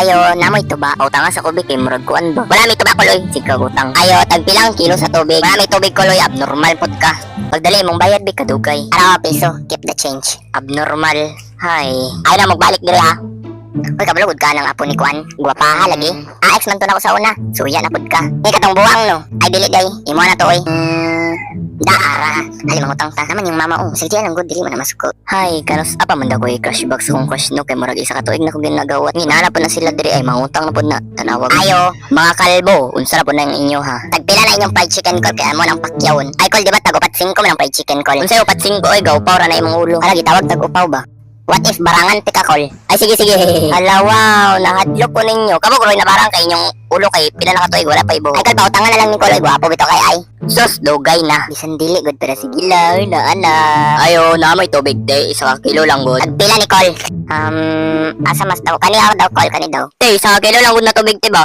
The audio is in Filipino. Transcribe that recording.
Ayo, namoy tuba. Utang sa kubik kay murag kuan ba. Wala may tuba kuloy, sige utang. Ayo, tagpilang kilo sa tubig. Wala may tubig kuloy, abnormal pud ka. Pagdali mong bayad bi kadugay. Araw piso, keep the change. Abnormal. Hay. Ay na magbalik diri ha. Uy, kabalugod ka ng apo ni Kuan. Guwapaha lagi. Ex man to na ko sa una. Suya na pud ka. May katong buwang no. Ay dili day. Imo na to oy. Daara. Ali mangutang ta. Naman yung mama sige lang good dili man na masuko. Hay, kanos apa man daw ko crush box kung crush no kay murag isa ka tuig na ko ginagawat. Nginana po na sila diri ay mangutang na pud na. Tanawag. Ayo, mga kalbo, unsa na po na yung inyo ha. Tagpila na inyong fried chicken call kay amo ng pakyawon. Ay call di ba tag upat 5 man ang fried chicken call. Unsa upat 5 oy gawpaw ra na imong ulo. Ala gitawag tag upaw ba? What if barangan tika call? Ay sige. Ala wow, nahadlok ko ninyo. Kamo kuroy na barang kay inyong ulo kay pila na ka tuig wala pa ibo. Ay kal pautangan na lang ni Kuloy gwapo bitaw kay ay. Sus dugay na. Bisan dili gud pero sige lang na ana. Ayo na may tubig day, 1 kilo lang gud. Pila ni Col? Asa mas daw kani daw Col kani daw. Te 1 kilo lang gud na tubig ti ba?